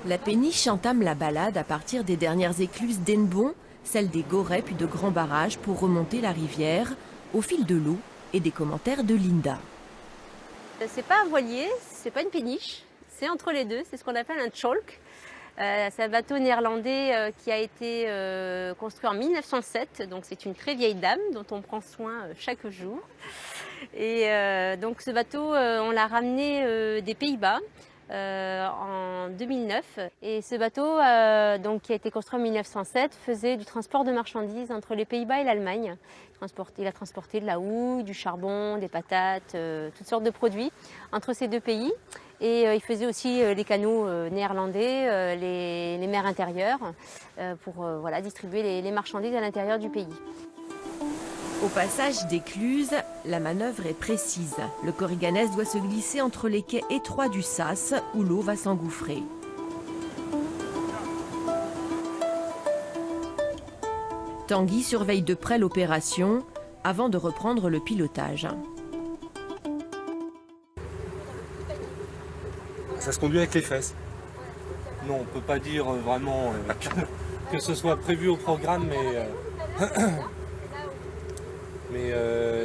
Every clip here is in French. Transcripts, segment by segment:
La péniche entame la balade à partir des dernières écluses d'Hennebon, celles des Gorets puis de grands barrages pour remonter la rivière au fil de l'eau et des commentaires de Linda. C'est pas un voilier, c'est pas une péniche, c'est entre les deux, c'est ce qu'on appelle un tjolk. C'est un bateau néerlandais qui a été construit en 1907, donc c'est une très vieille dame dont on prend soin chaque jour. Et donc ce bateau, on l'a ramené des Pays-Bas en 2009. Et ce bateau, donc, qui a été construit en 1907, faisait du transport de marchandises entre les Pays-Bas et l'Allemagne. Il a transporté de la houille, du charbon, des patates, toutes sortes de produits entre ces deux pays. Et il faisait aussi les canaux néerlandais, les mers intérieures, pour voilà, distribuer les marchandises à l'intérieur du pays. Au passage d'Écluse, la manœuvre est précise. Le Corriganès doit se glisser entre les quais étroits du Sas, où l'eau va s'engouffrer. Tanguy surveille de près l'opération avant de reprendre le pilotage. Ça se conduit avec les fesses. Non, on ne peut pas dire vraiment que ce soit prévu au programme, mais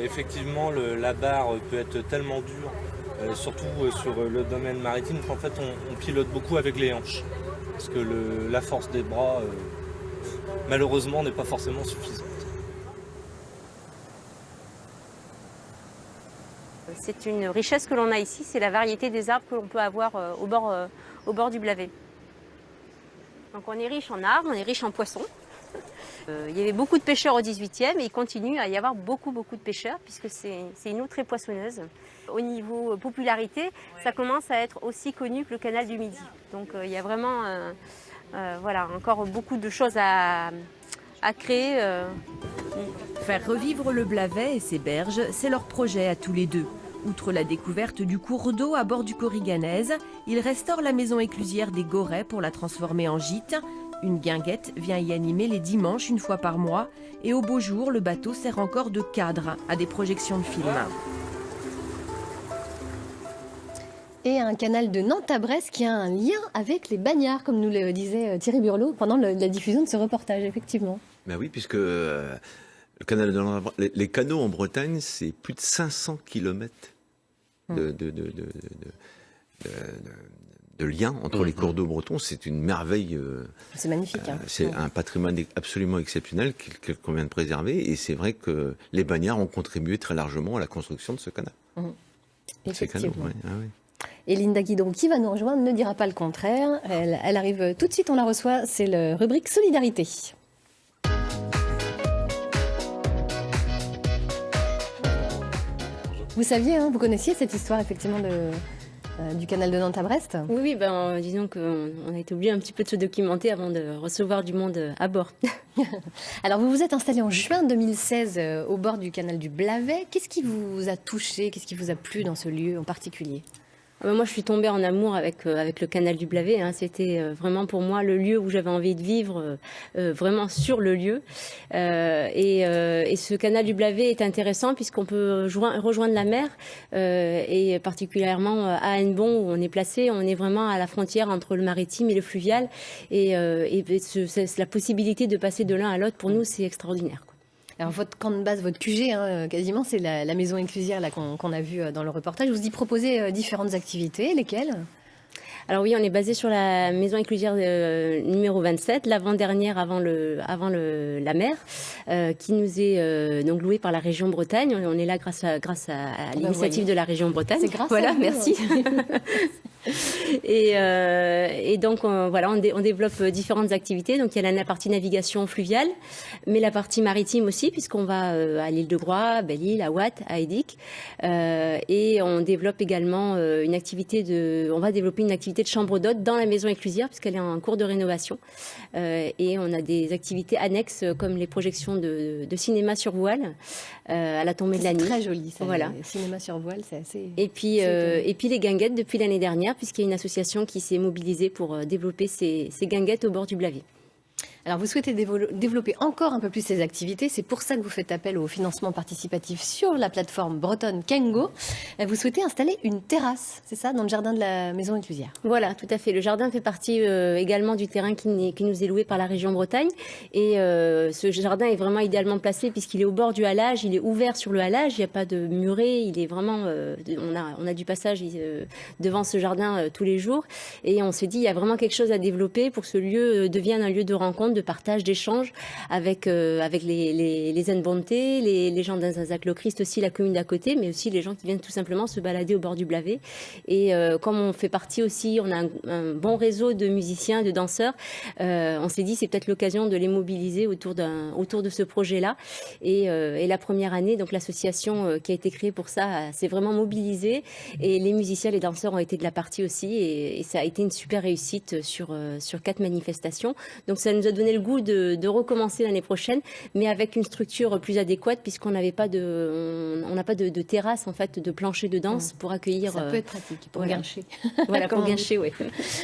effectivement la barre peut être tellement dure, surtout sur le domaine maritime, qu'en fait on pilote beaucoup avec les hanches. Parce que la force des bras, malheureusement, n'est pas forcément suffisante. C'est une richesse que l'on a ici, c'est la variété des arbres que l'on peut avoir au bord du Blavet. Donc on est riche en arbres, on est riche en poissons. Il y avait beaucoup de pêcheurs au 18e et il continue à y avoir beaucoup de pêcheurs puisque c'est une eau très poissonneuse. Au niveau popularité, ça commence à être aussi connu que le canal du Midi. Donc il y a vraiment voilà, encore beaucoup de choses à créer. Faire revivre le Blavet et ses berges, c'est leur projet à tous les deux. Outre la découverte du cours d'eau à bord du Corriganès, ils restaurent la maison éclusière des Gorets pour la transformer en gîte. Une guinguette vient y animer les dimanches une fois par mois. Et au beau jour, le bateau sert encore de cadre à des projections de films. Et un canal de Nantes à Brest qui a un lien avec les bagnards, comme nous le disait Thierry Burlot pendant la diffusion de ce reportage, effectivement. Ben oui, puisque le canal de Nantes, les canaux en Bretagne, c'est plus de 500 km de lien entre les cours d'eau bretons. C'est une merveille. C'est magnifique. C'est un patrimoine absolument exceptionnel qu'il convient de préserver. Et c'est vrai que les bagnards ont contribué très largement à la construction de ce canal. Effectivement. Ces canaux, Et Linda Guidon, qui va nous rejoindre, ne dira pas le contraire. Elle arrive tout de suite, on la reçoit. C'est la rubrique Solidarité. Vous saviez, vous connaissiez cette histoire effectivement du canal de Nantes à Brest? Oui, disons qu'on a été obligé un petit peu de se documenter avant de recevoir du monde à bord. Alors vous vous êtes installé en juin 2016 au bord du canal du Blavet. Qu'est-ce qui vous a touché, qu'est-ce qui vous a plu dans ce lieu en particulier? Moi, je suis tombée en amour avec le canal du Blavet. C'était vraiment pour moi le lieu où j'avais envie de vivre, vraiment sur le lieu. Et ce canal du Blavet est intéressant puisqu'on peut rejoindre la mer et particulièrement à Hennebon où on est placé. On est vraiment à la frontière entre le maritime et le fluvial. Et la possibilité de passer de l'un à l'autre, pour nous, c'est extraordinaire, quoi. Alors votre camp de base, votre QG, quasiment, c'est la maison éclusière qu'on a vue dans le reportage. Vous y proposez différentes activités, lesquelles? Alors oui, on est basé sur la maison éclusière numéro 27, l'avant-dernière avant la mer, qui nous est donc louée par la région Bretagne. On est là grâce à l'initiative de la région Bretagne. C'est grâce à vous, merci. Et donc on développe différentes activités. Donc il y a la partie navigation fluviale, mais la partie maritime aussi, puisqu'on va à l'île de Groix, Belle-Île, à Watt, à Edic, et on développe également on va développer une activité de chambre d'hôte dans la maison éclusière puisqu'elle est en cours de rénovation, et on a des activités annexes comme les projections de cinéma sur voile à la tombée de la nuit. C'est très joli, ça. Voilà. Le cinéma sur voile, c'est assez. Et puis les guinguettes depuis l'année dernière, puisqu'il y a une association qui s'est mobilisée pour développer ces guinguettes au bord du Blavet. Alors, vous souhaitez développer encore un peu plus ces activités. C'est pour ça que vous faites appel au financement participatif sur la plateforme bretonne Kengo. Vous souhaitez installer une terrasse, c'est ça, dans le jardin de la maison inclusière? Voilà, tout à fait. Le jardin fait partie également du terrain qui nous est loué par la région Bretagne. Et ce jardin est vraiment idéalement placé puisqu'il est au bord du halage, il est ouvert sur le halage, il n'y a pas de muret, il est vraiment... on a du passage devant ce jardin tous les jours. Et on s'est dit, il y a vraiment quelque chose à développer pour que ce lieu devienne un lieu de rencontre, de partage, d'échange avec les Zen-Bonté, les gens d'Anzazac-le-Christ aussi, la commune d'à côté, mais aussi les gens qui viennent tout simplement se balader au bord du Blavet. Et comme on fait partie aussi, on a un bon réseau de musiciens, de danseurs, on s'est dit c'est peut-être l'occasion de les mobiliser autour de ce projet-là. Et la première année, donc l'association qui a été créée pour ça s'est vraiment mobilisée et les musiciens, les danseurs ont été de la partie aussi et ça a été une super réussite sur 4 manifestations. Donc ça nous a donné le goût de recommencer l'année prochaine, mais avec une structure plus adéquate puisqu'on n'a pas de terrasse en fait, de plancher de danse pour accueillir. Ça peut être pratique pour Guincher. Voilà, pour Guincher, oui.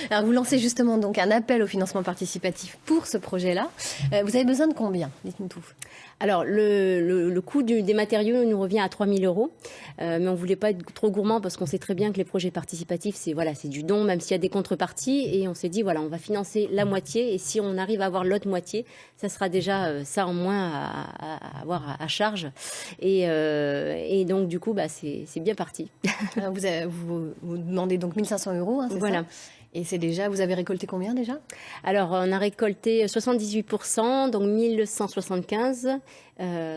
Alors vous lancez justement donc un appel au financement participatif pour ce projet-là. Vous avez besoin de combien? Dites-nous tout. Alors le coût des matériaux nous revient à 3 000 €, mais on voulait pas être trop gourmand parce qu'on sait très bien que les projets participatifs c'est du don même s'il y a des contreparties et on s'est dit voilà on va financer la moitié et si on arrive à avoir l'autre moitié ça sera déjà ça en moins à avoir à charge et donc du coup c'est bien parti. Vous demandez donc 1 500 €, hein, c'est voilà. Ça et c'est déjà, vous avez récolté combien déjà? Alors, on a récolté 78%, donc 1175.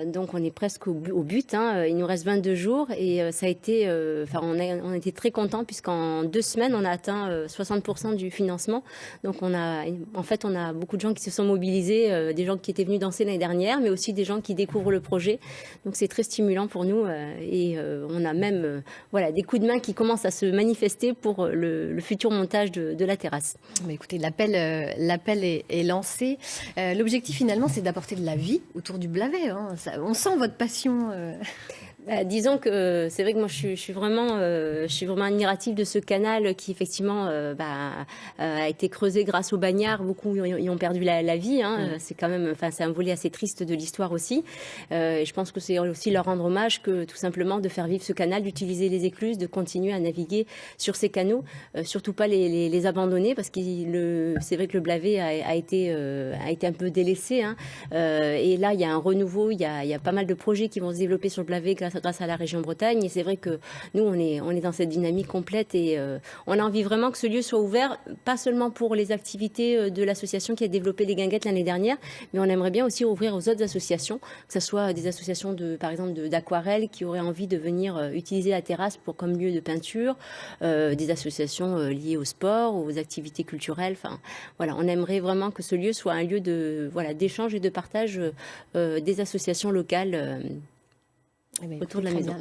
Donc, on est presque au but. Hein. Il nous reste 22 jours et ça a été... on a été très contents puisqu'en 2 semaines, on a atteint 60% du financement. Donc, on a beaucoup de gens qui se sont mobilisés, des gens qui étaient venus danser l'année dernière, mais aussi des gens qui découvrent le projet. Donc, c'est très stimulant pour nous et on a même des coups de main qui commencent à se manifester pour le futur montage de la terrasse. Mais écoutez, l'appel est lancé. L'objectif finalement, c'est d'apporter de la vie autour du Blavet. Hein. On sent votre passion. Disons que c'est vrai que moi je suis vraiment admirative de ce canal qui effectivement a été creusé grâce aux bagnards. Beaucoup y ont perdu la vie. Hein. C'est quand même, c'est un volet assez triste de l'histoire aussi. Et je pense que c'est aussi leur rendre hommage que tout simplement de faire vivre ce canal, d'utiliser les écluses, de continuer à naviguer sur ces canaux, surtout pas les abandonner parce que c'est vrai que le Blavet a été un peu délaissé. Hein. Et là il y a un renouveau, il y a pas mal de projets qui vont se développer sur le Blavet grâce à la région Bretagne. Et c'est vrai que nous, on est dans cette dynamique complète et on a envie vraiment que ce lieu soit ouvert, pas seulement pour les activités de l'association qui a développé les guinguettes l'année dernière, mais on aimerait bien aussi ouvrir aux autres associations, que ce soit des associations par exemple d'aquarelle qui auraient envie de venir utiliser la terrasse comme lieu de peinture, des associations liées au sport, aux activités culturelles. Enfin, voilà, on aimerait vraiment que ce lieu soit un lieu d'échange et de partage des associations locales autour de la maison.